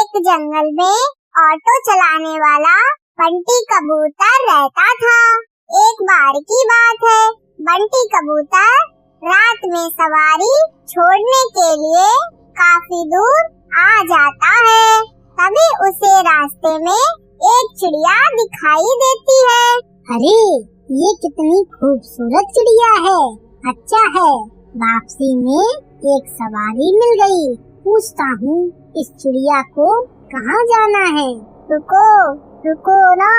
एक जंगल में ऑटो चलाने वाला बंटी कबूतर रहता था। एक बार की बात है, बंटी कबूतर रात में सवारी छोड़ने के लिए काफी दूर आ जाता है। तभी उसे रास्ते में एक चिड़िया दिखाई देती है। अरे ये कितनी खूबसूरत चिड़िया है। अच्छा है, वापसी में एक सवारी मिल गई। पूछता हूँ इस चिड़िया को कहाँ जाना है। रुको ना।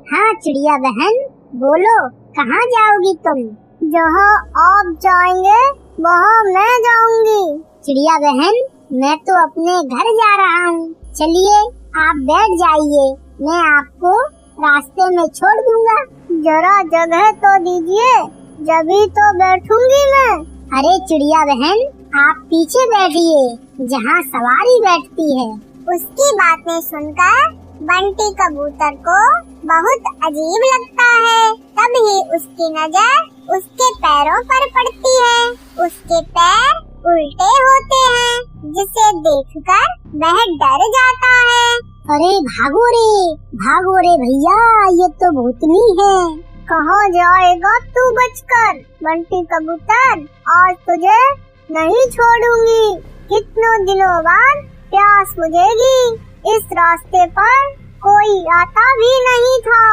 हाँ चिड़िया बहन, बोलो कहाँ जाओगी तुम? जहाँ आप जाएंगे वहाँ मैं जाऊंगी। चिड़िया बहन, मैं तो अपने घर जा रहा हूँ। चलिए आप बैठ जाइए, मैं आपको रास्ते में छोड़ दूंगा। जरा जगह तो दीजिए, जभी तो बैठूंगी मैं। अरे चिड़िया बहन, आप पीछे बैठिए जहाँ सवारी बैठती है। उसकी बातें सुनकर बंटी कबूतर को बहुत अजीब लगता है। तभी उसकी नजर उसके पैरों पर पड़ती है। उसके पैर उल्टे होते हैं, जिसे देखकर वह डर जाता है। अरे भागो रे भैया, ये तो भूतनी है। कहाँ जाएगा तू बचकर? बंटी कबूतर, आज तुझे नहीं छोड़ूंगी। कितनों दिनों बाद प्यास बुझेगी। इस रास्ते पर कोई आता भी नहीं था,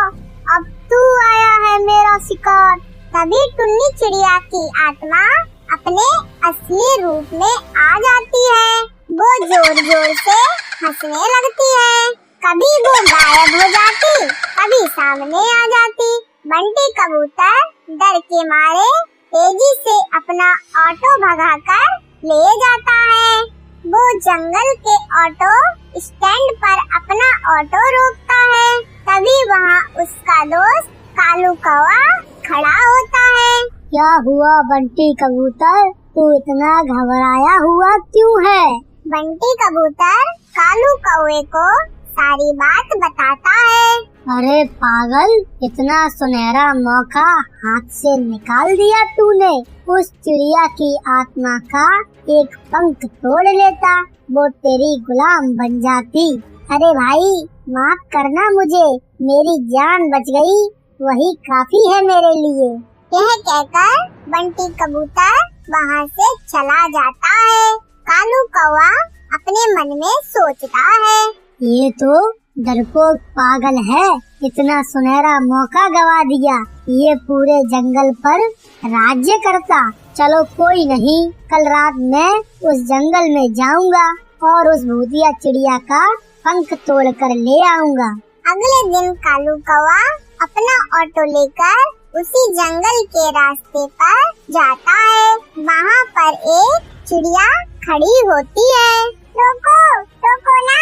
अब तू आया है मेरा शिकार। तभी टुन्नी चिड़िया की आत्मा अपने असली रूप में आ जाती है। वो जोर जोर से हंसने लगती है। कभी वो गायब हो जाती, कभी सामने आ जाती। बंटी कबूतर डर के मारे तेजी से अपना ऑटो भगाकर ले जाता है। वो जंगल के ऑटो स्टैंड पर अपना ऑटो रोकता है। तभी वहाँ उसका दोस्त कालू कौवा खड़ा होता है। क्या हुआ बंटी कबूतर, तू इतना घबराया हुआ क्यों है? बंटी कबूतर कालू कौवे को सारी बात बताता है। अरे पागल, इतना सुनहरा मौका हाथ से निकाल दिया तूने। उस चिड़िया की आत्मा का एक पंख तोड़ लेता, वो तेरी गुलाम बन जाती। अरे भाई माफ करना मुझे, मेरी जान बच गई, वही काफी है मेरे लिए। यह कहकर बंटी कबूतर वहाँ से चला जाता है। कालू कौवा अपने मन में सोचता है, ये तो डरपोक पागल है, इतना सुनहरा मौका गवा दिया। ये पूरे जंगल पर राज्य करता। चलो कोई नहीं, कल रात मैं उस जंगल में जाऊंगा और उस भूतिया चिड़िया का पंख तोड़ कर ले आऊंगा। अगले दिन कालू कौवा अपना ऑटो लेकर उसी जंगल के रास्ते पर जाता है। वहाँ पर एक चिड़िया खड़ी होती है। रोको ना,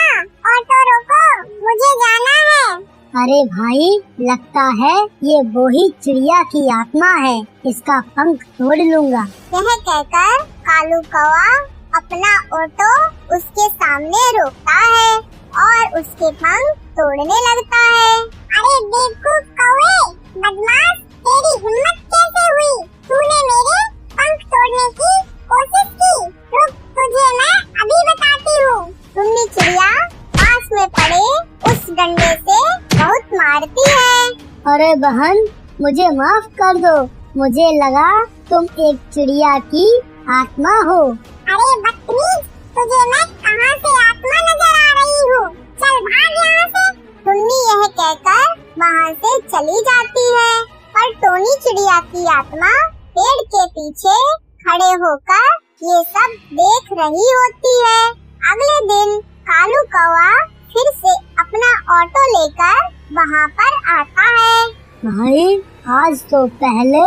ऑटो रोको, मुझे जाना है। अरे भाई, लगता है ये वो ही चिड़िया की आत्मा है, इसका पंख तोड़ लूंगा। यह कहकर कालू कौवा अपना ऑटो उसके सामने रोकता है और उसके पंख तोड़ने लगता है। अरे बेवकूफ कौवे, बदमाश, तेरी हिम्मत कैसे हुई? तूने मेरे पंख तोड़ने की कोशिश की। रुक, तुझे मैं अभी बताती हूँ। टुन्नी चिड़िया पास में पड़े उस डंडे से बहुत मारती है। अरे बहन, मुझे माफ कर दो, मुझे लगा तुम एक चिड़िया की आत्मा हो। अरे बदतमीज, तुझे मैं कहाँ से आत्मा नजर आ रही हूँ? चल भाग यहाँ से। टुन्नी यह कहकर वहाँ से चली जाती है, पर टोनी चिड़िया की आत्मा पेड़ के पीछे खड़े होकर ये सब देख रही होती है। अगले दिन कालू कौवा फिर से अपना ऑटो लेकर वहाँ पर आता है। भाई, आज तो पहले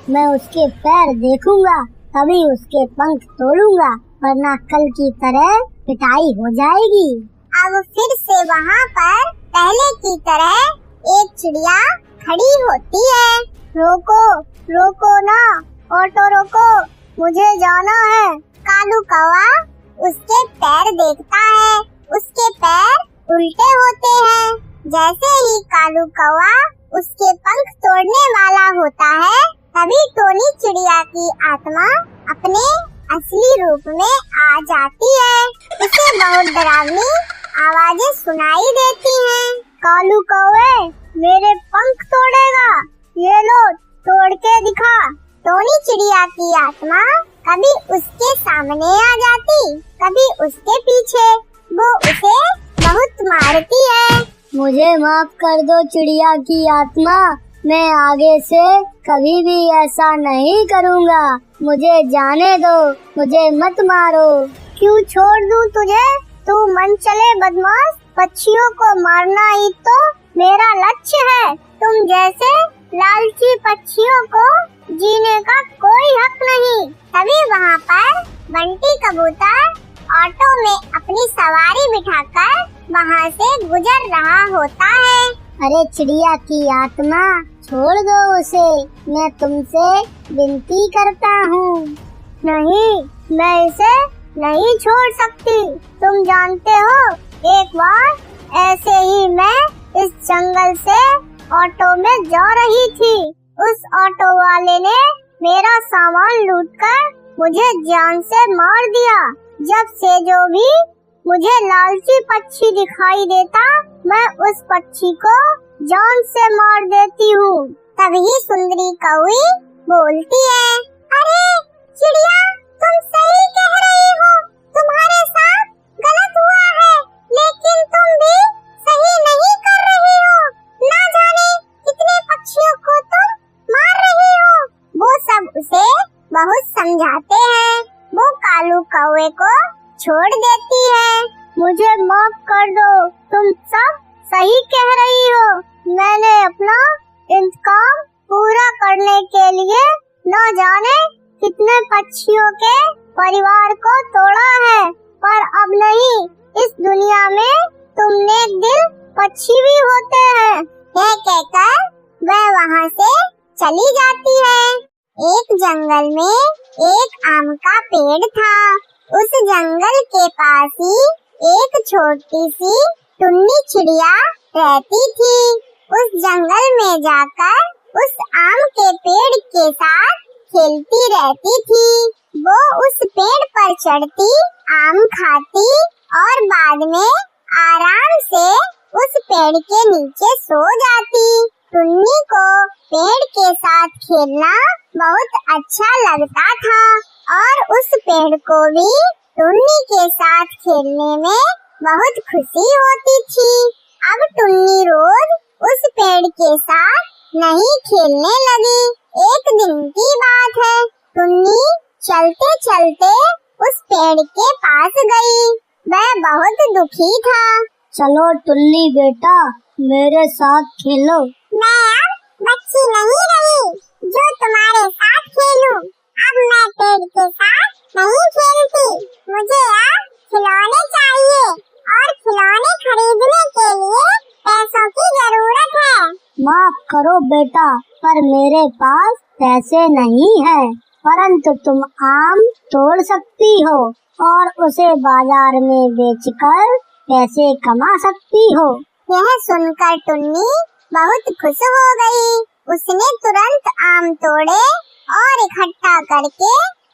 मैं उसके पैर देखूंगा, तभी उसके पंख तोड़ूंगा, वरना कल की तरह पिटाई हो जाएगी। अब फिर से वहाँ पर पहले की तरह एक चिड़िया खड़ी होती है। रोको ना, ऑटो रोको, मुझे जाना है। कालू कौवा उसके पैर देखता है, उसके पैर उल्टे होते हैं। जैसे ही कालू कौवा उसके पंख तोड़ने वाला होता है, तभी टोनी चिड़िया की आत्मा अपने असली रूप में आ जाती है। उसे बहुत डरावनी आवाज आवाजें सुनाई देती हैं। कालू कौवे मेरे पंख तोड़ेगा, ये लो तोड़ के दिखा। टोनी चिड़िया की आत्मा कभी उसके सामने आ जाती, कभी उसके पीछे। वो उसे बहुत मारती है। मुझे माफ कर दो चिड़िया की आत्मा, मैं आगे से कभी भी ऐसा नहीं करूँगा। मुझे जाने दो, मुझे मत मारो। क्यों छोड़ दूं तुझे? तू मन चले बदमाश। पक्षियों को मारना ही तो मेरा लक्ष्य है। तुम जैसे लालची पक्षियों को जीने का कोई हक नहीं। तभी वहाँ पर बंटी कबूतर ऑटो में अपनी सवारी बिठाकर वहाँ से गुजर रहा होता है। अरे चिड़िया की आत्मा, छोड़ दो उसे, मैं तुमसे विनती करता हूँ। नहीं, मैं इसे नहीं छोड़ सकती। तुम जानते हो, एक बार ऐसे ही मैं इस जंगल से ऑटो में जा रही थी। उस ऑटो वाले ने मेरा सामान लूटकर मुझे जान से मार दिया। जब से जो भी मुझे लालची पक्षी दिखाई देता, मैं उस पक्षी को जान से मार देती हूँ। तभी सुंदरी कौवी बोलती है, अरे चिड़िया, तुम सही कह रही हो। तुम्हारे साथ गलत हुआ है, लेकिन तुम भी सही नहीं कर रही हो। ना जाने कितने पक्षियों को तुम मार रही हो। वो सब उसे बहुत समझाते हैं। वो कालू कौवे को छोड़ देती है। मुझे माफ कर दो, तुम सब सही कह रही हो। मैंने अपना इंतकाम पूरा करने के लिए न जाने कितने पक्षियों के परिवार को तोड़ा है, पर अब नहीं। इस दुनिया में तुम नेक दिल पक्षी भी होते हैं। यह कहकर वह वहाँ से चली जाती है। एक जंगल में एक आम का पेड़ था। उस जंगल के पास ही एक छोटी सी टुन्नी चिड़िया रहती थी। उस जंगल में जाकर उस आम के पेड़ के साथ खेलती रहती थी। वो उस पेड़ पर चढ़ती, आम खाती और बाद में आराम से उस पेड़ के नीचे सो जाती। टुन्नी को पेड़ के साथ खेलना बहुत अच्छा लगता था और उस पेड़ को भी टुन्नी के साथ खेलने में बहुत खुशी होती थी। अब टुन्नी रोज उस पेड़ के साथ नहीं खेलने लगी। एक दिन की बात है, टुन्नी चलते चलते उस पेड़ के पास गई। वह बहुत दुखी था। चलो टुन्नी बेटा, मेरे साथ खेलो। मैं अब बच्ची नहीं रही जो तुम्हारे साथ खेलूं। अब मैं पेड़ के साथ नहीं खेलती। मुझे अब खिलौने चाहिए और खिलौने खरीदने के लिए पैसों की जरूरत है। माफ करो बेटा, पर मेरे पास पैसे नहीं है, परंतु तुम आम तोड़ सकती हो और उसे बाजार में बेचकर पैसे कमा सकती हो। यह सुनकर टुन्नी बहुत खुश हो गई। उसने तुरंत आम तोड़े और इकट्ठा करके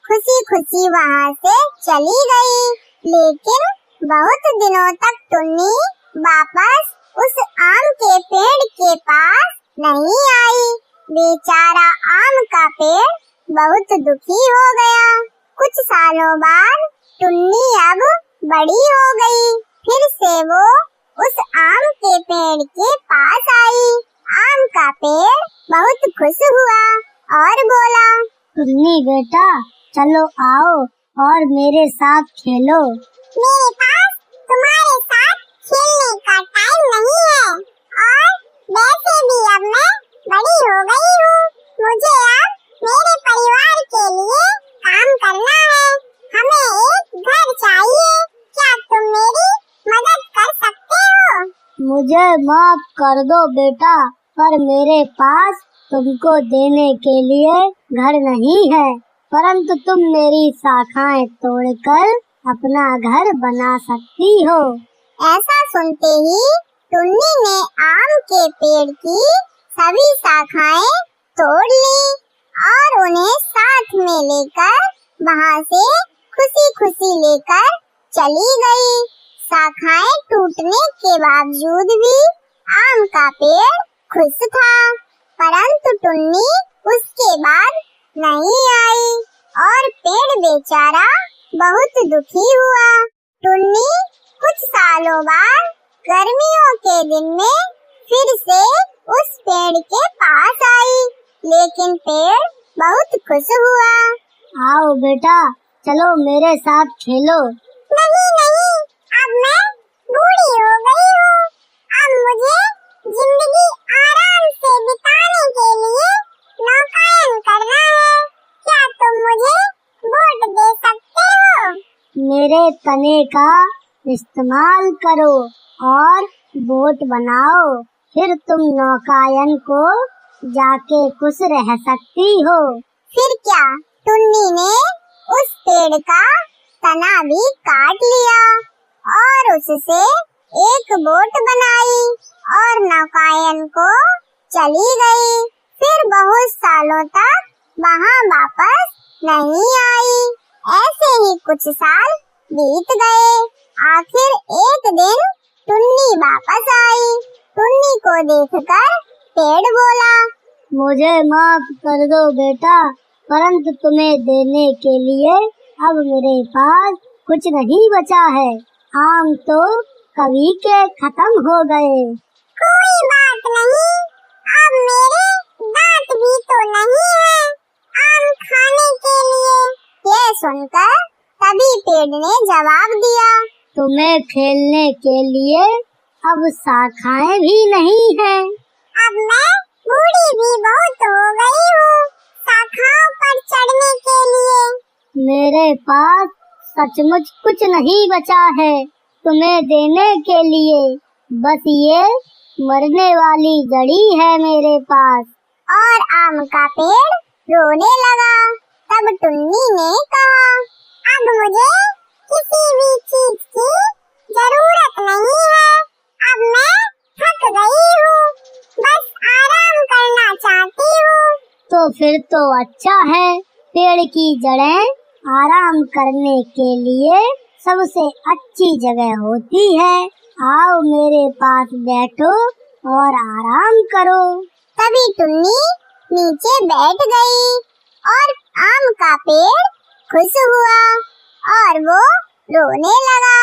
खुशी खुशी वहाँ से चली गई। लेकिन बहुत दिनों तक टुन्नी वापस उस आम के पेड़ के पास नहीं आई। बेचारा आम का पेड़ बहुत दुखी हो गया। कुछ सालों बाद टुन्नी अब बड़ी हो गई। फिर से वो उस आम के पेड़ के पास आई। आम का पेड़ बहुत खुश हुआ और बोला, टुन्नी बेटा, चलो आओ और मेरे साथ खेलो। मेरे पास तुम्हारे साथ खेलने का टाइम नहीं है और वैसे भी अब मैं बड़ी हो गई हूँ। मुझे अब मेरे परिवार के लिए काम करना है। हमें एक घर चाहिए। क्या तुम मेरी मदद कर सकते हो? मुझे माफ कर दो बेटा, पर मेरे पास तुमको देने के लिए घर नहीं है, परंतु तुम मेरी शाखाएं तोड़कर अपना घर बना सकती हो। ऐसा सुनते ही टुन्नी ने आम के पेड़ की सभी शाखाएं तोड़ ली और उन्हें साथ में लेकर वहाँ से खुशी खुशी लेकर चली गई। शाखाएं टूटने के बावजूद भी आम का पेड़ खुश था, परंतु टुन्नी उसके बाद नहीं आई और पेड़ बेचारा बहुत दुखी हुआ। टुन्नी कुछ सालों बाद गर्मियों के दिन में फिर से उस पेड़ के पास आई, लेकिन पेड़ बहुत खुश हुआ। आओ बेटा, चलो मेरे साथ खेलो। नहीं नहीं, अब मैं बूढ़ी हो गई हूँ। अब मुझे जिंदगी आराम से बिताने के लिए नौकायन करना है। क्या तुम मुझे वोट दे सकते हो? मेरे तने का इस्तेमाल करो और वोट बनाओ, फिर तुम नौकायन को जाके खुश रह सकती हो। फिर क्या टुन्नी ने उस पेड़ का तना भी काट लिया और उससे एक बोट बनाई और नौकायन को चली गई। फिर बहुत सालों तक वहाँ वापस नहीं आई। ऐसे ही कुछ साल बीत गए। आखिर एक दिन टुन्नी वापस आई। टुन्नी को देखकर पेड़ बोला, मुझे माफ कर दो बेटा, परंतु तुम्हें देने के लिए अब मेरे पास कुछ नहीं बचा है। आम तो कभी के खत्म हो गए। कोई बात नहीं, अब मेरे दांत भी तो नहीं है आम खाने के लिए। ये सुनकर तभी पेड़ ने जवाब दिया, तुम्हें खेलने के लिए अब शाखाएं भी नहीं हैं। अब मैं बूढ़ी भी बहुत हो गई हूँ शाखाओं पर चढ़ने के लिए। मेरे पास सचमुच कुछ नहीं बचा है तुम्हें देने के लिए, बस ये मरने वाली जड़ी है मेरे पास। और आम का पेड़ रोने लगा। तब टुन्नी ने कहा, अब मुझे किसी भी चीज की जरूरत नहीं है। अब मैं थक गई हूँ, बस आराम करना चाहती हूँ। तो फिर तो अच्छा है, पेड़ की जड़ें आराम करने के लिए सबसे अच्छी जगह होती है। आओ मेरे पास बैठो और आराम करो। तभी टुन्नी नीचे बैठ गई और आम का पेड़ खुश हुआ और वो रोने लगा।